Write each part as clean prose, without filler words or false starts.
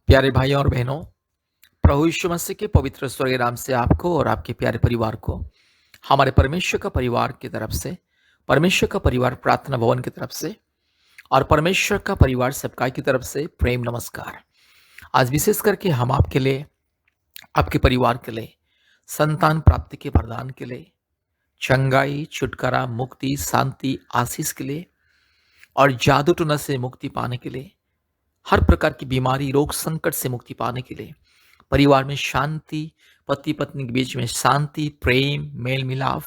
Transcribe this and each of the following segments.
प्यारे भाइयों और बहनों, प्रभु यीशु मसीह के पवित्र स्वर्गीय नाम से आपको और आपके प्यारे परिवार को हमारे परमेश्वर का परिवार की तरफ से, परमेश्वर का परिवार प्रार्थना भवन की तरफ से और परमेश्वर का परिवार सबका की तरफ से प्रेम नमस्कार। आज विशेष करके हम आपके लिए, आपके परिवार के लिए, संतान प्राप्ति के वरदान के लिए, चंगाई, छुटकारा, मुक्ति, शांति, आशीष के लिए और जादू टोना से मुक्ति पाने के लिए, हर प्रकार की बीमारी, रोग, संकट से मुक्ति पाने के लिए, परिवार में शांति, पति पत्नी के बीच में शांति, प्रेम, मेल मिलाप,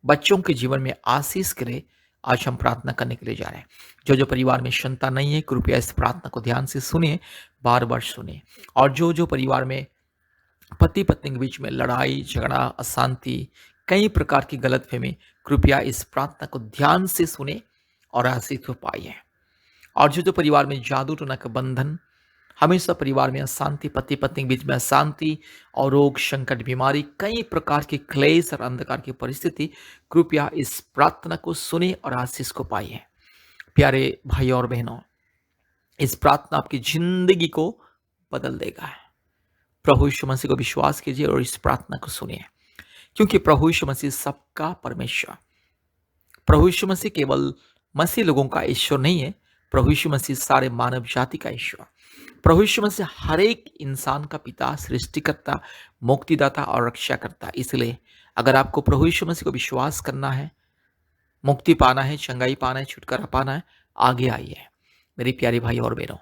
बच्चों के जीवन में आशीष के लिए आज हम प्रार्थना करने के लिए जा रहे हैं। जो जो परिवार में संतान नहीं है, कृपया इस प्रार्थना को ध्यान से सुनिए, बार बार सुनिए। और जो जो परिवार में पति पत्नी के बीच में लड़ाई झगड़ा, अशांति, कई प्रकार की गलतफहमी, कृपया इस प्रार्थना को ध्यान से सुने और आशीष को पाइए। और जो जो परिवार में जादू टोना का बंधन, हमेशा परिवार में अशांति, पति पत्नी के बीच में अशांति और रोग, संकट, बीमारी, कई प्रकार के क्लेश और अंधकार की परिस्थिति, कृपया इस प्रार्थना को सुने और आशीष को पाइए। प्यारे भाई और बहनों, इस प्रार्थना आपकी जिंदगी को बदल देगा। प्रभु यीशु मसीह को विश्वास कीजिए और इस प्रार्थना को सुनिए, क्योंकि प्रभु यीशु मसीह सबका परमेश्वर, प्रभु यीशु मसीह केवल मसीह लोगों का ईश्वर नहीं है, प्रभु यीशु मसीह सारे मानव जाति का ईश्वर, प्रभु यीशु मसीह हर एक इंसान का पिता, सृष्टिकर्ता, मुक्तिदाता और रक्षा करता। इसलिए अगर आपको प्रभु यीशु मसीह को विश्वास करना है, मुक्ति पाना है, चंगाई पाना है, छुटकारा पाना है, आगे आइए मेरे प्यारे भाई और बहनों।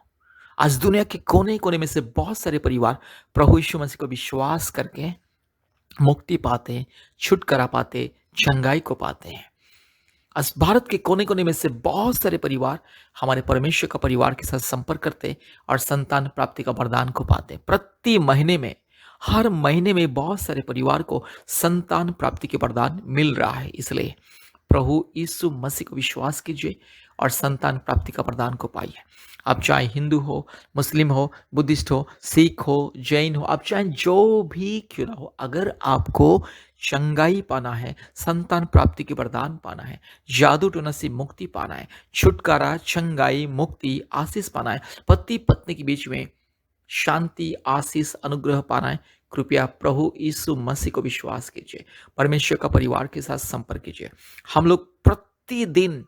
आज दुनिया के कोने कोने में से बहुत सारे परिवार प्रभु यीशु मसीह को विश्वास करके मुक्ति पाते, छुटकारा पाते, चंगाई को पाते हैं। आज भारत के कोने कोने में से बहुत सारे परिवार हमारे परमेश्वर का परिवार के साथ संपर्क करते और संतान प्राप्ति का वरदान को पाते। प्रति महीने में, हर महीने में बहुत सारे परिवार को संतान प्राप्ति के वरदान मिल रहा है। इसलिए प्रभु यीशु मसीह को विश्वास कीजिए और संतान प्राप्ति का वरदान को पाइए। आप चाहे हिंदू हो, मुस्लिम हो, बुद्धिस्ट हो, सिख हो, जैन हो, आप चाहे जो भी क्यों ना हो, अगर आपको चंगाई पाना है, संतान प्राप्ति के वरदान पाना है, जादू टोना से मुक्ति पाना है, छुटकारा, चंगाई, मुक्ति, आशीष पाना है, पति पत्नी के बीच में शांति, आशीष, अनुग्रह पाना है, कृपया प्रभु यीशु मसीह को विश्वास कीजिए, परमेश्वर का परिवार के साथ संपर्क कीजिए। हम लोग प्रतिदिन,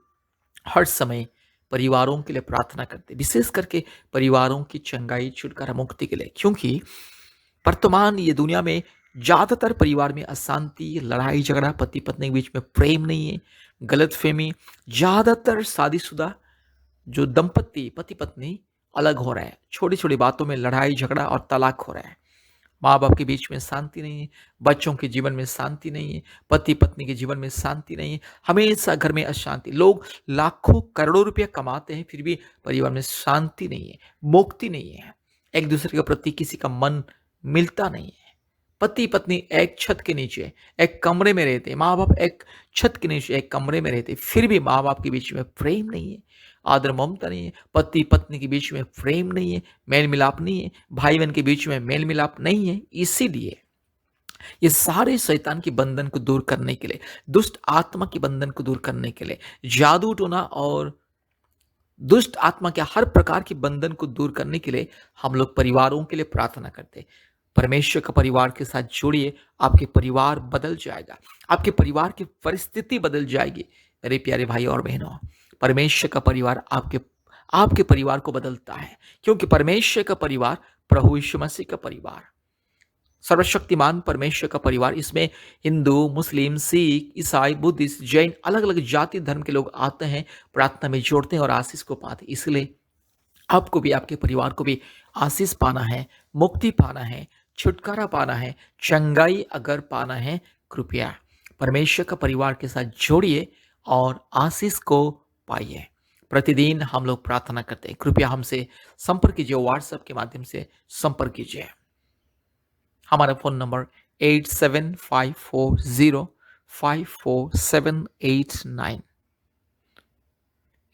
हर समय परिवारों के लिए प्रार्थना करते, विशेष करके परिवारों की चंगाई, छुटकारा, मुक्ति के लिए, क्योंकि वर्तमान ये दुनिया में ज्यादातर परिवार में अशांति, लड़ाई झगड़ा, पति पत्नी के बीच में प्रेम नहीं है, गलतफहमी, ज्यादातर शादीशुदा जो दंपति, पति पत्नी अलग हो रहे हैं, छोटी छोटी बातों में लड़ाई झगड़ा और तलाक हो रहा है। माँ बाप के बीच में शांति नहीं है, बच्चों के जीवन में शांति नहीं है, पति पत्नी के जीवन में शांति नहीं है, हमेशा घर में अशांति। लोग लाखों करोड़ों रुपया कमाते हैं, फिर भी परिवार में शांति नहीं है, मुक्ति नहीं है, एक दूसरे के प्रति किसी का मन मिलता नहीं है। पति पत्नी एक छत के नीचे, एक कमरे में रहते, माँ बाप एक छत के नीचे एक कमरे में रहते, फिर भी माँ बाप के बीच में प्रेम नहीं है, आदर ममता नहीं है, पति पत्नी के बीच में प्रेम नहीं है, मेल मिलाप नहीं है, भाई बहन के बीच में मेल मिलाप नहीं है। इसीलिए ये सारे शैतान के बंधन को दूर करने के लिए, दुष्ट आत्मा के बंधन को दूर करने के लिए, जादू टोना और दुष्ट आत्मा के हर प्रकार के बंधन को दूर करने के लिए हम लोग परिवारों के लिए प्रार्थना करते हैं। परमेश्वर का परिवार के साथ जुड़िए, आपके परिवार बदल जाएगा, आपके परिवार की परिस्थिति बदल जाएगी। मेरे प्यारे भाई और बहनों, परमेश्वर का परिवार आपके आपके परिवार को बदलता है, क्योंकि परमेश्वर का परिवार प्रभु यीशु मसीह का परिवार, सर्वशक्तिमान परमेश्वर का परिवार, इसमें हिंदू, मुस्लिम, सिख, ईसाई, बुद्धिस्ट, जैन, अलग अलग जाति धर्म के लोग आते हैं, प्रार्थना में जोड़ते हैं और आशीष को पाते हैं। इसलिए आपको भी, आपके परिवार को भी आशीष पाना है, मुक्ति पाना है, छुटकारा पाना है, चंगाई अगर पाना है, कृपया परमेश्वर का परिवार के साथ जोड़िए और आशीष को पाइए। प्रतिदिन हम लोग प्रार्थना करते हैं, कृपया हमसे संपर्क कीजिए, व्हाट्सएप के माध्यम से संपर्क कीजिए। हमारा फ़ोन नंबर 8754054789,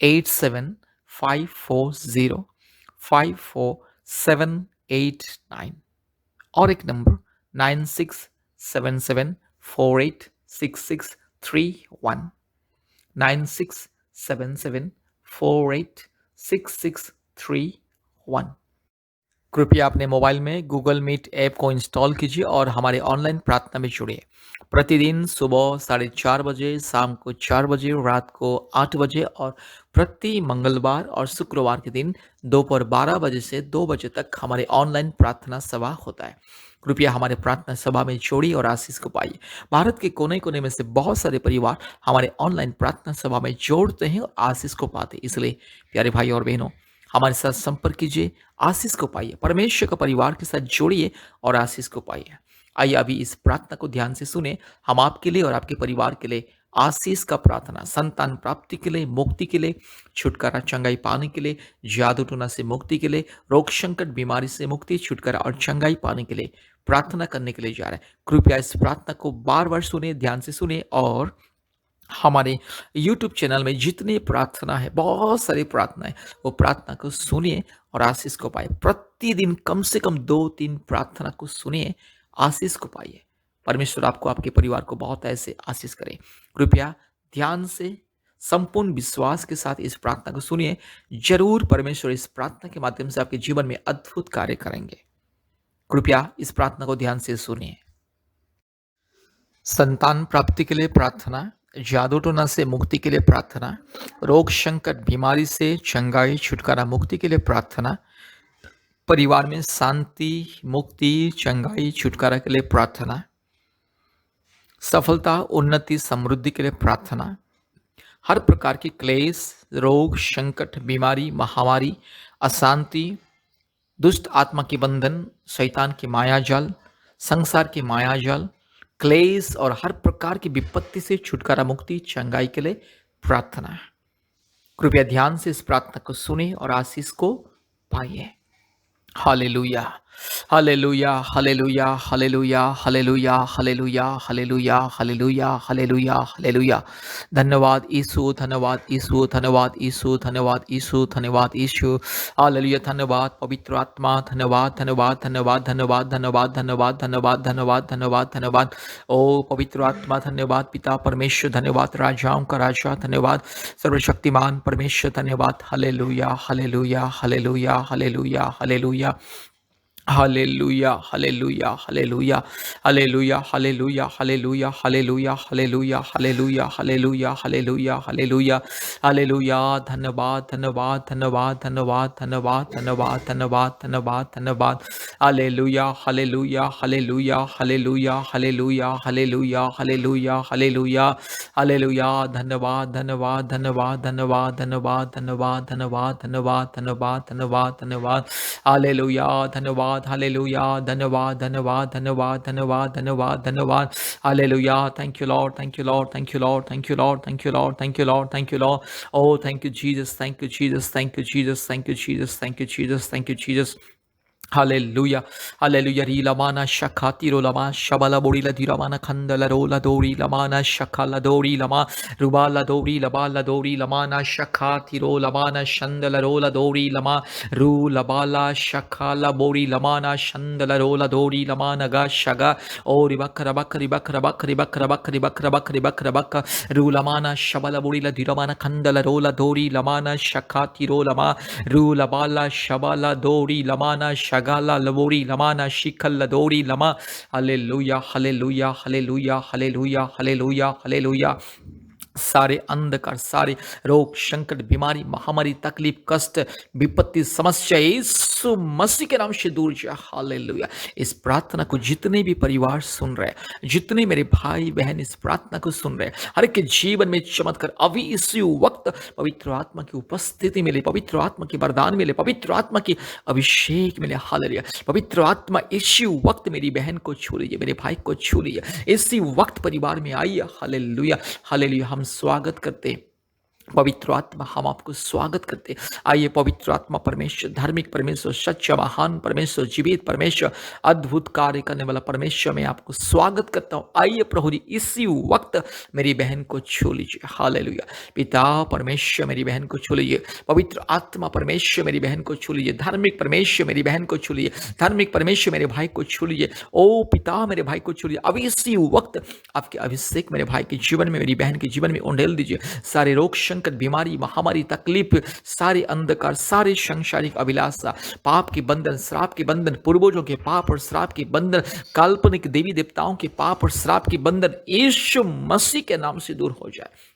8754054789, और एक नंबर 9677486631, 9677486631। कृपया अपने मोबाइल में गूगल मीट ऐप को इंस्टॉल कीजिए और हमारे ऑनलाइन प्रार्थना में जुड़िए। प्रतिदिन सुबह 4:30 बजे, शाम को 4 बजे, रात को 8 बजे और प्रति मंगलवार और शुक्रवार के दिन दोपहर 12 बजे से 2 बजे तक हमारे ऑनलाइन प्रार्थना सभा होता है। कृपया हमारे प्रार्थना सभा में जोड़िए और आशीष को पाइए। भारत के कोने कोने में से बहुत सारे परिवार हमारे ऑनलाइन प्रार्थना सभा में जोड़ते हैं और आशीष को पाते हैं। इसलिए प्यारे भाई और बहनों, हमारे साथ संपर्क कीजिए, आशीष को पाइए, परमेश्वर के परिवार के साथ जोड़िए और आशीष को पाइए। आइए अभी इस प्रार्थना को ध्यान से सुने। हम आपके लिए और आपके परिवार के लिए आशीष का प्रार्थना, संतान प्राप्ति के लिए, मुक्ति के लिए, छुटकारा चंगाई पाने के लिए, जादू टोना से मुक्ति के लिए, रोग संकट बीमारी से मुक्ति, छुटकारा और चंगाई पाने के लिए प्रार्थना करने के लिए जा रहे हैं। कृपया इस प्रार्थना को बार बार सुने, ध्यान से सुने और हमारे YouTube चैनल में जितनी प्रार्थना है, बहुत सारी प्रार्थना है, वो प्रार्थना को सुनिए और आशीष को पाइए। प्रतिदिन कम से कम 2-3 प्रार्थना को सुनिए, आशीष को पाइए। परमेश्वर आपको, आपके परिवार को बहुत ऐसे आशीष करे। कृपया ध्यान से, संपूर्ण विश्वास के साथ इस प्रार्थना को सुनिए। जरूर परमेश्वर इस प्रार्थना के माध्यम से आपके जीवन में अद्भुत कार्य करेंगे। कृपया इस प्रार्थना को ध्यान से सुनिए। संतान प्राप्ति के लिए प्रार्थना, जादू टोना से मुक्ति के लिए प्रार्थना, रोग संकट बीमारी से चंगाई छुटकारा मुक्ति के लिए प्रार्थना, परिवार में शांति मुक्ति चंगाई छुटकारा के लिए प्रार्थना, सफलता उन्नति समृद्धि के लिए प्रार्थना, हर प्रकार की क्लेश रोग संकट बीमारी महामारी अशांति दुष्ट आत्मा के बंधन शैतान की मायाजाल संसार की मायाजाल क्लेश और हर प्रकार की विपत्ति से छुटकारा मुक्ति चंगाई के लिए प्रार्थना। कृपया ध्यान से इस प्रार्थना को सुने और आशीष को पाइए। Hallelujah, hallelujah, hallelujah, hallelujah, hallelujah, hallelujah, hallelujah, hallelujah, hallelujah, hallelujah. धन्यवाद यीशु, धन्यवाद यीशु, धन्यवाद यीशु, धन्यवाद यीशु, धन्यवाद यीशु। हालेलुया, धन्यवाद पवित्र आत्मा, धन्यवाद, धन्यवाद, धन्यवाद, धन्यवाद, धन्यवाद, धन्यवाद, धन्यवाद, धन्यवाद, धन्यवाद, धन्यवाद। ओ पवित्र आत्मा धन्यवाद, पिता परमेश्वर धन्यवाद, राजाओं का राजा धन्यवाद, सर्वशक्तिमान परमेश्वर धन्यवाद। Hallelujah, hallelujah, hallelujah, hallelujah, hallelujah, hallelujah, hallelujah, hallelujah, hallelujah, hallelujah, hallelujah, hallelujah, hallelujah, hallelujah, hallelujah, hallelujah, hallelujah, hallelujah. धन्यवाद, धन्यवाद, धन्यवाद, धन्यवाद, धन्यवाद, धन्यवाद, धन्यवाद, धन्यवाद, धन्यवाद। Hallelujah, hallelujah, hallelujah, hallelujah, hallelujah, hallelujah, hallelujah, hallelujah, hallelujah. धन्यवाद, धन्यवाद, धन्यवाद, धन्यवाद, धन्यवाद, धन्यवाद, धन्यवाद, धन्यवाद, धन्यवाद, धन्यवाद, धन्यवाद। हालेलुया, धन्यवाद, हालेलुया, धन्यवाद, धन्यवाद, धन्यवाद, धन्यवाद, धन्यवाद, धन्यवाद। Hallelujah, thank you Lord, thank you Lord, thank you Lord, thank you Lord, thank you Lord, thank you Lord, thank you Lord. Oh, thank you, Jesus. Thank you, Jesus. Thank you, Jesus. Thank you, Jesus. Thank you, Jesus. Thank you, Jesus. Hallelujah. Hallelujah. Rila mana shakati rolama shabala borila diramana khandala rola dori lamana shakala dori lama rubala dori labala dori lamana shakati rolamana shandala rola dori lama ru labala shakala bori lamana shandala rola dori lamana ga shaga ori bakra bakri bakra bakri bakra bakri bakra bakri bakra bakra ru lamana shabala borila diramana khandala rola dori lamana shakati rolama ru labala shabala dori lamana shagala labori lamana shikal dori lama. Hallelujah, hallelujah, hallelujah, hallelujah, hallelujah, hallelujah. सारे अंधकार सारे रोग संकट बीमारी महामारी तकलीफ कष्ट विपत्ति समस्या यीशु मसीह के नाम से दूर जा। हालेलुया। इस प्रार्थना को जितने भी परिवार सुन रहे हैं, जितने मेरे भाई बहन इस प्रार्थना को सुन रहे हैं, हर एक के जीवन में चमत्कार अभी इसी वक्त पवित्र आत्मा की उपस्थिति मिले, पवित्र आत्मा की वरदान मिले, पवित्र आत्मा की अभिषेक मिले। हालेलुया। पवित्र आत्मा इसी वक्त मेरी बहन को छू लीजिए, मेरे भाई को छू लीजिए, इसी वक्त परिवार में आइए। Hallelujah, hallelujah. हम स्वागत करते हैं पवित्र आत्मा, हम आपको स्वागत करते। आइए पवित्र आत्मा परमेश्वर, धार्मिक परमेश्वर, सच्चा महान परमेश्वर, जीवित परमेश्वर, अद्भुत कार्य करने वाला परमेश्वर, मैं आपको स्वागत करता हूँ। आइए प्रभु जी इसी वक्त मेरी बहन को छू लीजिए। हालेलुया। पिता परमेश्वर मेरी बहन को छू लीजिए, पवित्र आत्मा परमेश्वर मेरी बहन को छू लीजिए, धार्मिक परमेश्वर मेरी बहन को छू लीजिए, धार्मिक परमेश्वर मेरे भाई को छू लीजिए। ओ पिता मेरे भाई को छू लीजिए। अभी इसी वक्त आपके अभिषेक मेरे भाई के जीवन में, मेरी बहन के जीवन में उंडेल दीजिए। सारे रोग संकट, बीमारी, महामारी, तकलीफ, सारे अंधकार, सारे सांसारिक अभिलाषा, पाप के बंधन, श्राप के बंधन, पूर्वजों के पाप और श्राप के बंधन, काल्पनिक देवी देवताओं के पाप और श्राप के बंधन यीशु मसीह के नाम से दूर हो जाए।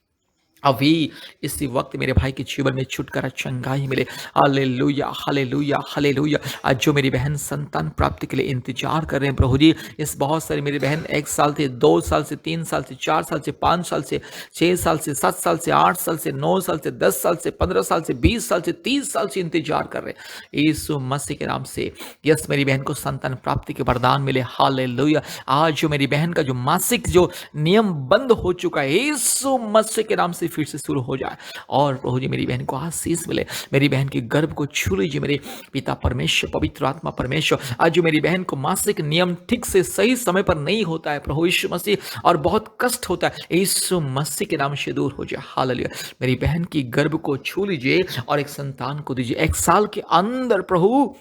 अभी इसी वक्त मेरे भाई के जीवन में छुटकारा, चंगाई मिले। Hallelujah, hallelujah, hallelujah. आज जो मेरी बहन संतान प्राप्ति के लिए इंतजार कर रहे हैं प्रभु जी, इस बहुत सारी मेरी बहन 1 साल से, 2 साल से, 3 साल से, 4 साल से, 5 साल से, 6 साल से, 7 साल से, 8 साल से, 9 साल से, 10 साल से, 15 साल से, 20 साल से, 30 साल से इंतजार कर रहे हैं यीशु मसीह के नाम से। यस, मेरी बहन को संतान प्राप्ति के वरदान मिले। हालेलुया। आज जो मेरी बहन का जो मासिक जो नियम बंद हो चुका है यीशु मसीह के नाम से फिर से शुरू हो जाए। और प्रभु जी मेरी बहन को आशीष मिले। मेरी बहन के गर्भ को छू लीजिए मेरे पिता परमेश्वर, पवित्र आत्मा परमेश्वर। आज जो मेरी बहन को मासिक नियम ठीक से सही समय पर नहीं होता है प्रभु यीशु मसीह, और बहुत कष्ट होता है यीशु मसीह के नाम से दूर हो जाए। हालेलुया। मेरी बहन की गर्भ को छू लीजिए और एक संतान को दीजिए। 1 साल के अंदर प्रभु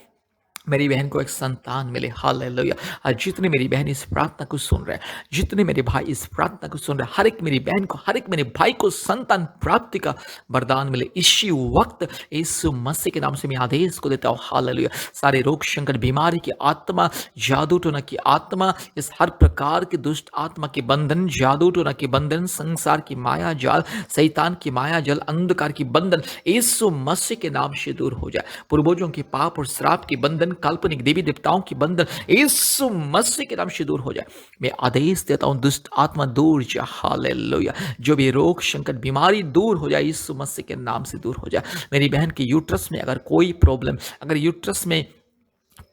मेरी बहन को एक संतान मिले। हालेलुया। आज जितने मेरी बहन इस प्रार्थना को सुन रहे हैं, जितने मेरे भाई इस प्रार्थना को सुन रहे हैं, हर एक मेरी बहन को, हर एक मेरे भाई को संतान प्राप्ति का वरदान मिले इसी वक्त यीशु मसीह के नाम से मैं आदेश को देता हूँ। हालेलुया। सारे रोग, संकट, बीमारी की आत्मा, जादू टोना की आत्मा, इस हर प्रकार के दुष्ट आत्मा के बंधन, जादू टोना के बंधन, संसार की माया जाल, शैतान की माया जाल, अंधकार की बंधन यीशु मसीह के नाम से दूर हो जाए। पूर्वजों के पाप और श्राप के बंधन, काल्पनिक देवी देवताओं की बंधन यीशु मसीह के नाम से दूर हो जाए। मैं आदेश देता हूं दुष्ट आत्मा दूर जा। हालेलुया। जो भी रोग, संकट, बीमारी दूर हो जाए यीशु मसीह के नाम से दूर हो जाए। मेरी बहन के यूट्रस में अगर कोई प्रॉब्लम, अगर यूट्रस में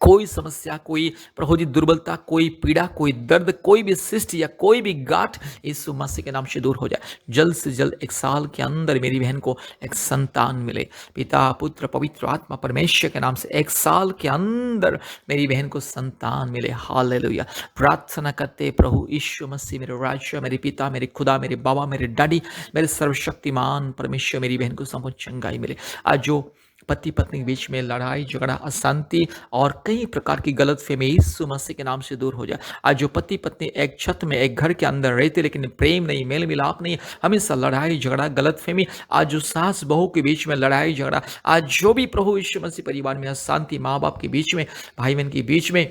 कोई समस्या, कोई प्रभु जी दुर्बलता, कोई पीड़ा, कोई दर्द, कोई भी शिष्ट या कोई भी गांठ यीशु मसीह के नाम से दूर हो जाए। जल्द से जल्द 1 साल के अंदर मेरी बहन को एक संतान मिले। पिता, पुत्र, पवित्र आत्मा परमेश्वर के नाम से 1 साल के अंदर मेरी बहन को संतान मिले। हालेलुया। प्रार्थना करते प्रभु यीशु मसीह, मेरे राजा, मेरे पिता, मेरे खुदा, मेरे बाबा, मेरे डैडी, मेरे सर्वशक्तिमान परमेश्वर, मेरी बहन को संपूर्ण चंगाई मिले। आज जो पति पत्नी के बीच में लड़ाई झगड़ा, अशांति और कई प्रकार की गलतफहमी यीशु मसीह के नाम से दूर हो जाए। आज जो पति पत्नी एक छत में, एक घर के अंदर रहते लेकिन प्रेम नहीं, मेल मिलाप नहीं, हमेशा लड़ाई झगड़ा, गलतफहमी, आज जो सास बहू के बीच में लड़ाई झगड़ा, आज जो भी प्रभु यीशु मसीह परिवार में अशांति, माँ बाप के बीच में, भाई बहन के बीच में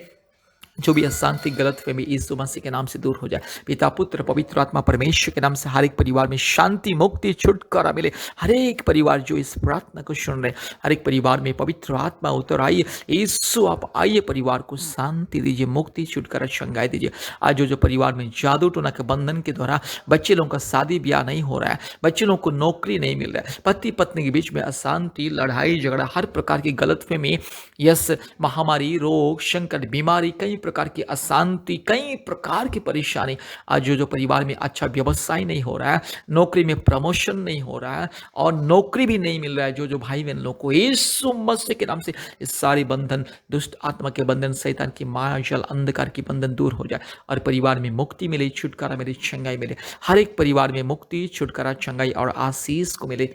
जो भी अशांति, गलतफहमी यीशु मसीह के नाम से दूर हो जाए। पिता, पुत्र, पवित्र आत्मा परमेश्वर के नाम से हर एक परिवार में शांति, मुक्ति, छुटकारा मिले। हर एक परिवार जो इस प्रार्थना को सुन रहे, हर एक परिवार में पवित्र आत्मा उतर आइए। यीशु आप आइए, परिवार को शांति दीजिए, मुक्ति, छुटकारा, चंगाई दीजिए। आज जो परिवार में जादू टोना के बंधन के द्वारा बच्चे लोगों का शादी ब्याह नहीं हो रहा है, बच्चे लोगों को नौकरी नहीं मिल रहा है, पति पत्नी के बीच में अशांति, लड़ाई झगड़ा, हर प्रकार की गलतफहमी, यस, महामारी, रोग, संकट, बीमारी, कई प्रकार की अशांति, कई प्रकार की परेशानी, आज जो परिवार में अच्छा व्यवसाय नहीं हो रहा है, नौकरी में प्रमोशन नहीं हो रहा है और नौकरी भी नहीं मिल रहा है, जो भाई बहन लोग को यीशु मसीह के नाम से इस सारे बंधन, दुष्ट आत्मा के बंधन, शैतान की माया जाल, अंधकार की बंधन दूर हो जाए और परिवार में मुक्ति मिले, छुटकारा मिले, चंगाई मिले। हर एक परिवार में मुक्ति, छुटकारा, चंगाई और आशीष को मिले।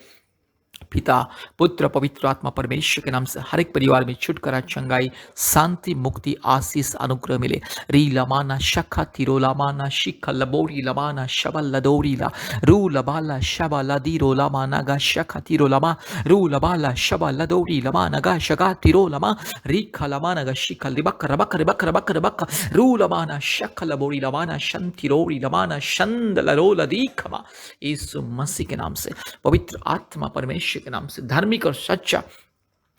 पिता, पुत्र, पवित्र आत्मा परमेश्वर के नाम से हर एक परिवार में छुटकारा, चंगाई, शांति, मुक्ति, आशीष, अनुग्रह मिले। री लमाना शखा तिरो लमाना शिखा लबोरी लमाना शबल लदोरी ला रू लबाला शबा लदीरो लमाना गा शखा तिरो लमा रू लबाला शबा लदोरी लमाना गा शगा तिरो लमा रीखा लमाना गा शिखा लिबक रबक रबक रबक रबक रू लमाना शखा लबोरी लमाना शंतिरोरी लमाना शंद लरो लदीखमा। यीशु मसीह के नाम से, पवित्र आत्मा परमेश्वर के नाम से, धार्मिक और सच्चा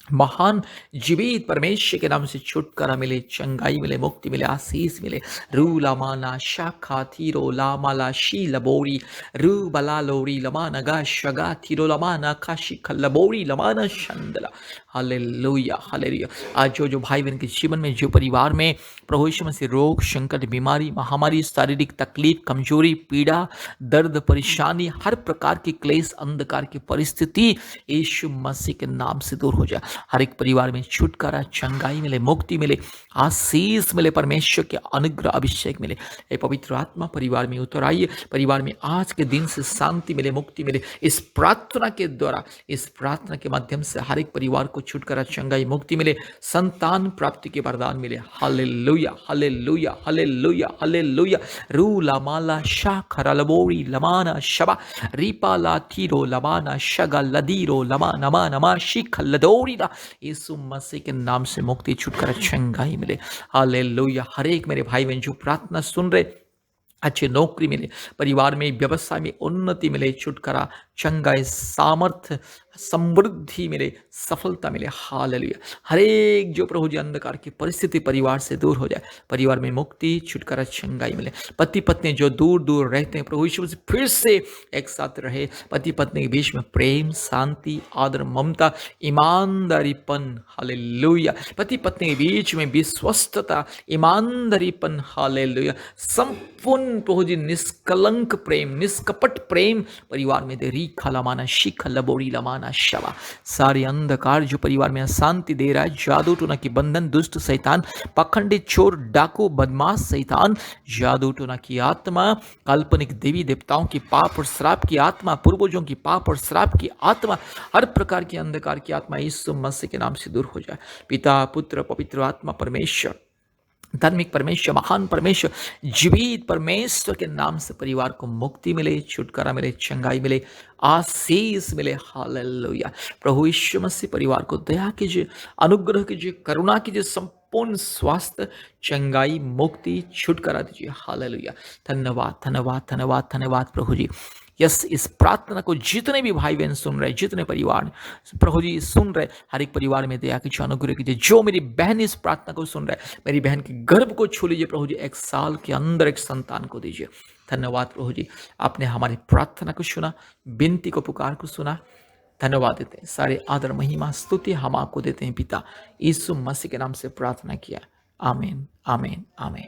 महान जीवित परमेश्वर के नाम से छुटकारा मिले, चंगाई मिले, मुक्ति मिले, आशीष मिले। रू लामाना शाखा थीरो लामाला शी लबोरी रू बला लोरी लमाना गा शगा थीरो लमाना काशी खलबोरी लमाना शंदला। Hallelujah, hallelujah. आज जो भाई बहन के जीवन में, जो परिवार में प्रभु यीशु मसीह रोग, संकट, बीमारी, महामारी, शारीरिक तकलीफ, कमजोरी, पीड़ा, दर्द, परेशानी, हर प्रकार की क्लेश, अंधकार की परिस्थिति यीशु मसीह के नाम से दूर हो जाए। हर एक परिवार में छुटकारा, चंगाई मिले, मुक्ति मिले, आशीष मिले, परमेश्वर के अनुग्रह, अभिषेक मिले। ये पवित्र आत्मा परिवार में उतर आइए, परिवार में आज के दिन से शांति मिले, मुक्ति मिले। इस प्रार्थना के द्वारा, इस प्रार्थना के माध्यम से हर एक परिवार को छुटकारा, चंगाई, मुक्ति मिले, संतान प्राप्ति के वरदान मिले। Hallelujah, hallelujah, hallelujah, hallelujah. रू लामाला शा खरालबोरी लमाना शबा रीपा लातीरो लमाना शगा लदीरो लमा नमा नमा शिख लदोरी ला। यीशु मसीह के नाम से मुक्ति, छुटकारा, चंगाई मिले। हालेलुया। हर एक मेरे भाई बहन जो प्रार्थना सुन रहे, अच्छी नौकरी मिले, परिवार में व्यवसाय में उन्नति मिले, छुटकारा, चंगाई, सामर्थ्य, समृद्धि मिले, सफलता मिले। हालेलुया। हर एक जो प्रभु जी अंधकार की परिस्थिति परिवार से दूर हो जाए, परिवार में मुक्ति, छुटकारा, चंगाई मिले। पति पत्नी जो दूर दूर रहते हैं, प्रभु यीशु मसीह फिर से एक साथ रहे। पति पत्नी के बीच में प्रेम, शांति, आदर, ममता, ईमानदारीपन। हालेलुया। पति पत्नी के बीच में विश्वस्तता, ईमानदारीपन। हालेलुया। संपूर्ण प्रभु जी निष्कलंक प्रेम, निष्कपट प्रेम परिवार में दे। री खलामाना शिख लबोरी लमाना शवा। सारे अंधकार जो परिवार में अशांति दे रहा है, जादू टोना की बंधन, दुष्ट शैतान, पाखंडी, चोर, डाकू, बदमाश शैतान, जादू टोना की आत्मा, काल्पनिक देवी देवताओं की पाप और श्राप की आत्मा, पूर्वजों की पाप और श्राप की आत्मा, हर प्रकार की अंधकार की आत्मा यीशु मसीह के नाम से दूर हो जाए। पिता, पुत्र, पवित्र आत्मा, परमेश्वर, धार्मिक परमेश्वर, महान परमेश्वर, जीवित परमेश्वर के नाम से परिवार को मुक्ति मिले, छुटकारा मिले, चंगाई मिले, आशीष मिले। हालेलुया। प्रभु यीशु मसीह परिवार को दया कीजिए, अनुग्रह कीजिए, करुणा कीजिए, संपूर्ण स्वास्थ्य, चंगाई, मुक्ति, छुटकारा दीजिए। हालेलुया। धन्यवाद, धन्यवाद, धन्यवाद, धन्यवाद प्रभु जी। यस, इस प्रार्थना को जितने भी भाई बहन सुन रहे, जितने परिवार प्रभु जी सुन रहे, हर एक परिवार में दया कीजिए, अनुग्रह कीजिए। जो मेरी बहन इस प्रार्थना को सुन रहे, मेरी बहन के गर्भ को छू लीजिए प्रभु जी, 1 साल के अंदर एक संतान को दीजिए। धन्यवाद प्रभु जी, आपने हमारी प्रार्थना को सुना, विनती को, पुकार को सुना। धन्यवाद देते हैं, सारे आदर, महिमा, स्तुति हम आपको देते हैं पिता। यीशु मसीह के नाम से प्रार्थना किया। आमीन, आमीन, आमीन।